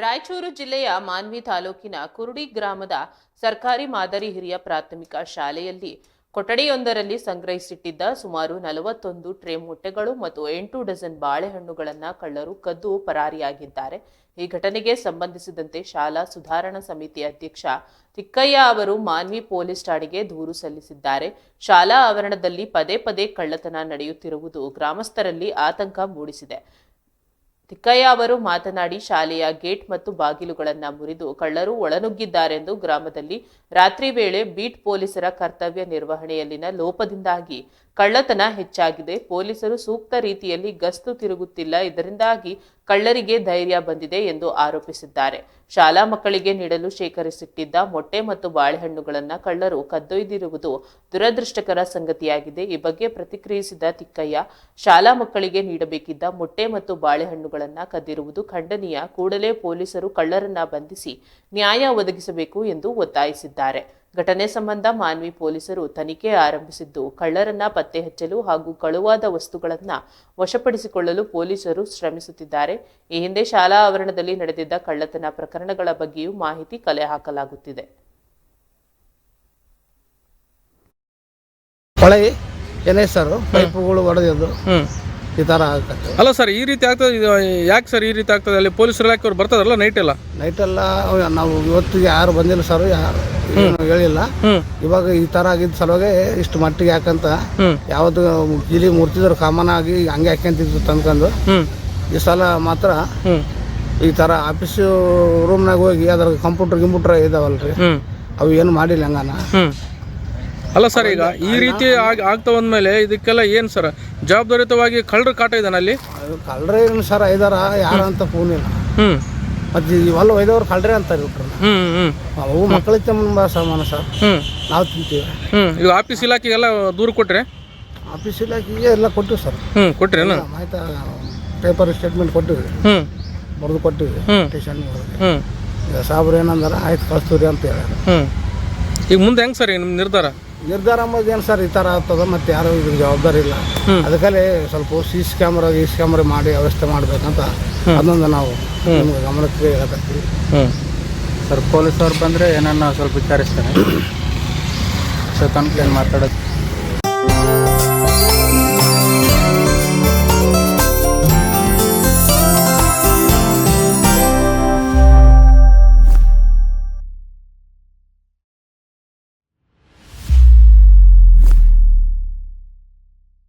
ರಾಯಚೂರು ಜಿಲ್ಲೆಯ ಮಾನ್ವಿ ತಾಲೂಕಿನ ಕುರುಡಿ ಗ್ರಾಮದ ಸರ್ಕಾರಿ ಮಾದರಿ ಹಿರಿಯ ಪ್ರಾಥಮಿಕ ಶಾಲೆಯಲ್ಲಿ ಕೊಠಡಿಯೊಂದರಲ್ಲಿ ಸಂಗ್ರಹಿಸಿಟ್ಟಿದ್ದ ಸುಮಾರು 41 ಟ್ರೇ ಮೊಟ್ಟೆಗಳು ಮತ್ತು 8 ಡಜನ್ ಬಾಳೆಹಣ್ಣುಗಳನ್ನು ಕಳ್ಳರು ಕದ್ದು ಪರಾರಿಯಾಗಿದ್ದಾರೆ. ಈ ಘಟನೆಗೆ ಸಂಬಂಧಿಸಿದಂತೆ ಶಾಲಾ ಸುಧಾರಣಾ ಸಮಿತಿ ಅಧ್ಯಕ್ಷ ತಿಕ್ಕಯ್ಯ ಅವರು ಮಾನ್ವಿ ಪೊಲೀಸ್ ಠಾಣೆಗೆ ದೂರು ಸಲ್ಲಿಸಿದ್ದಾರೆ. ಶಾಲಾ ಆವರಣದಲ್ಲಿ ಪದೇ ಪದೇ ಕಳ್ಳತನ ನಡೆಯುತ್ತಿರುವುದು ಗ್ರಾಮಸ್ಥರಲ್ಲಿ ಆತಂಕ ಮೂಡಿಸಿದೆ. ತಿಕ್ಕಯ್ಯ ಅವರು ಮಾತನಾಡಿ, ಶಾಲೆಯ ಗೇಟ್ ಮತ್ತು ಬಾಗಿಲುಗಳನ್ನು ಮುರಿದು ಕಳ್ಳರು ಒಳನುಗ್ಗಿದ್ದಾರೆಂದು ಗ್ರಾಮದಲ್ಲಿ ರಾತ್ರಿ ವೇಳೆ ಬೀಟ್ ಪೊಲೀಸರ ಕರ್ತವ್ಯ ನಿರ್ವಹಣೆಯಲ್ಲಿನ ಲೋಪದಿಂದಾಗಿ ಕಳ್ಳತನ ಹೆಚ್ಚಾಗಿದೆ. ಪೊಲೀಸರು ಸೂಕ್ತ ರೀತಿಯಲ್ಲಿ ಗಸ್ತು ತಿರುಗುತ್ತಿಲ್ಲ, ಇದರಿಂದಾಗಿ ಕಳ್ಳರಿಗೆ ಧೈರ್ಯ ಬಂದಿದೆ ಎಂದು ಆರೋಪಿಸಿದ್ದಾರೆ. ಶಾಲಾ ಮಕ್ಕಳಿಗೆ ನೀಡಲು ಶೇಖರಿಸಿಟ್ಟಿದ್ದ ಮೊಟ್ಟೆ ಮತ್ತು ಬಾಳೆಹಣ್ಣುಗಳನ್ನು ಕಳ್ಳರು ಕದ್ದೊಯ್ದಿರುವುದು ದುರದೃಷ್ಟಕರ ಸಂಗತಿಯಾಗಿದೆ. ಈ ಬಗ್ಗೆ ಪ್ರತಿಕ್ರಿಯಿಸಿದ ತಿಕ್ಕಯ್ಯ, ಶಾಲಾ ಮಕ್ಕಳಿಗೆ ನೀಡಬೇಕಿದ್ದ ಮೊಟ್ಟೆ ಮತ್ತು ಬಾಳೆಹಣ್ಣುಗಳನ್ನು ಕದ್ದಿರುವುದು ಖಂಡನೀಯ. ಕೂಡಲೇ ಪೊಲೀಸರು ಕಳ್ಳರನ್ನ ಬಂಧಿಸಿ ನ್ಯಾಯ ಒದಗಿಸಬೇಕು ಎಂದು ಒತ್ತಾಯಿಸಿದ್ದಾರೆ. ಘಟನೆ ಸಂಬಂಧ ಮಾನ್ವಿ ಪೊಲೀಸರು ತನಿಖೆ ಆರಂಭಿಸಿದ್ದು, ಕಳ್ಳರನ್ನ ಪತ್ತೆ ಹಚ್ಚಲು ಹಾಗೂ ಕಳುವಾದ ವಸ್ತುಗಳನ್ನು ವಶಪಡಿಸಿಕೊಳ್ಳಲು ಪೊಲೀಸರು ಶ್ರಮಿಸುತ್ತಿದ್ದಾರೆ. ಈ ಹಿಂದೆ ಶಾಲಾ ಆವರಣದಲ್ಲಿ ನಡೆದಿದ್ದ ಕಳ್ಳತನ ಪ್ರಕರಣಗಳ ಬಗ್ಗೆಯೂ ಮಾಹಿತಿ ಕಲೆ ಹಾಕಲಾಗುತ್ತಿದೆ. ಪೈಪುಗಳು ಒಡೆದಿದ್ದು ಈ ತರ ಆಗುತ್ತೆ. ಅಲ್ಲ ಸರ್, ಈ ರೀತಿ ಆಗ್ತದೆ. ಯಾಕೆ ಸರ್ ಈ ರೀತಿ ಆಗ್ತದೆ? ಅಲ್ಲಿ ಪೊಲೀಸರು ಇಲಾಖೆ ಅವ್ರು ಬರ್ತಾರಲ್ಲ ನೈಟ್ ಎಲ್ಲ ನಾವು ಇವತ್ತಿಗೆ ಯಾರು ಬಂದಿಲ್ಲ ಸರ್, ಯಾರು ಹೇಳಿಲ್ಲ. ಇವಾಗ ಈ ತರ ಆಗಿದ್ದ ಸಲುವಾಗಿ ಇಷ್ಟು ಮಟ್ಟಿಗೆ ಯಾಕಂತ ಯಾವ್ದು ಗಿಲಿ ಮುರ್ತಿದ್ರು ಕಾಮನ್ ಆಗಿ ಹಂಗೆ ಹಾಕ್ಯಂತಿದ್ರು ತಂದ್ಕೊಂಡು. ಈ ಸಲ ಮಾತ್ರ ಈ ತರ ಆಫೀಸ್ ರೂಮ್ನಾಗ ಹೋಗಿ ಅದ್ರ ಕಂಪ್ಯೂಟರ್ ಇದಾವಲ್ರಿ, ಅವು ಏನು ಮಾಡಿಲ್ಲ ಹಂಗಾನ. ಅಲ್ಲ ಸರ್, ಈಗ ಈ ರೀತಿ ಆಗ್ತಾ ಬಂದ್ಮೇಲೆ ಇದಕ್ಕೆಲ್ಲ ಏನು ಸರ್ ಜವಾಬ್ದಾರಿಯುತವಾಗಿ ಕಳ್ಳರ ಕಾಟ ಇದಾನ ಅಲ್ಲಿ? ಕಳ್ಳರೇ ಏನು ಸರ್ ಐದಾರ ಯಾರ ಅಂತ ಫೋನ್ ಇಲ್ಲ. ಮತ್ತೆ ಇವೆಲ್ಲ ಒಯ್ದವ್ರು ಕಳ್ಳರೇ ಅಂತಾರೆ. ಅವು ಮಕ್ಕಳಿಗೆ ತುಂಬ ಸಮಾನ ಸರ್, ನಾವು ತಿಂತೀವಿ. ಈಗ ಆಫೀಸ್ ಇಲಾಖೆಗೆಲ್ಲ ದೂರು ಕೊಟ್ರೆ? ಆಫೀಸ್ ಇಲಾಖೆಗೆ ಎಲ್ಲ ಕೊಟ್ಟಿವಿ ಸರ್. ಕೊಟ್ರಿ ಮಾಹಿತಿ ಪೇಪರ್ ಸ್ಟೇಟ್ಮೆಂಟ್ ಕೊಟ್ಟಿವಿ, ಬರೆದು ಕೊಟ್ಟಿವಿ ಸ್ಟೇಷನ್. ಸಾಬ್ರು ಏನಂದಾರ ಆಯ್ತು ಕಳಿಸ್ತೀವಿ ಅಂತ ಹೇಳಿ. ಈಗ ಮುಂದೆ ಹೆಂಗೆ ಸರ್ ನಿಮ್ಮ ನಿರ್ಧಾರ ಅಂಬೋದು ಏನು ಸರ್, ಈ ಥರ ಆಗ್ತದ, ಮತ್ತೆ ಯಾರು ಇದ್ರ ಜವಾಬ್ದಾರಿ ಇಲ್ಲ. ಅದಕ್ಕಲ್ಲೇ ಸ್ವಲ್ಪ ಸಿ ಕ್ಯಾಮ್ರಾ ಮಾಡಿ ವ್ಯವಸ್ಥೆ ಮಾಡ್ಬೇಕಂತ ಅದೊಂದು ನಾವು ಗಮನಕ್ಕೆ ಹೇಳಕತ್ತೀವಿ ಸರ್. ಪೊಲೀಸವ್ರು ಬಂದರೆ ಏನನ್ನ ಸ್ವಲ್ಪ ವಿಚಾರಿಸ್ತಾರೆ ಸರ್, ಕಂಪ್ಲೇಂಟ್ ಮಾತಾಡೋದು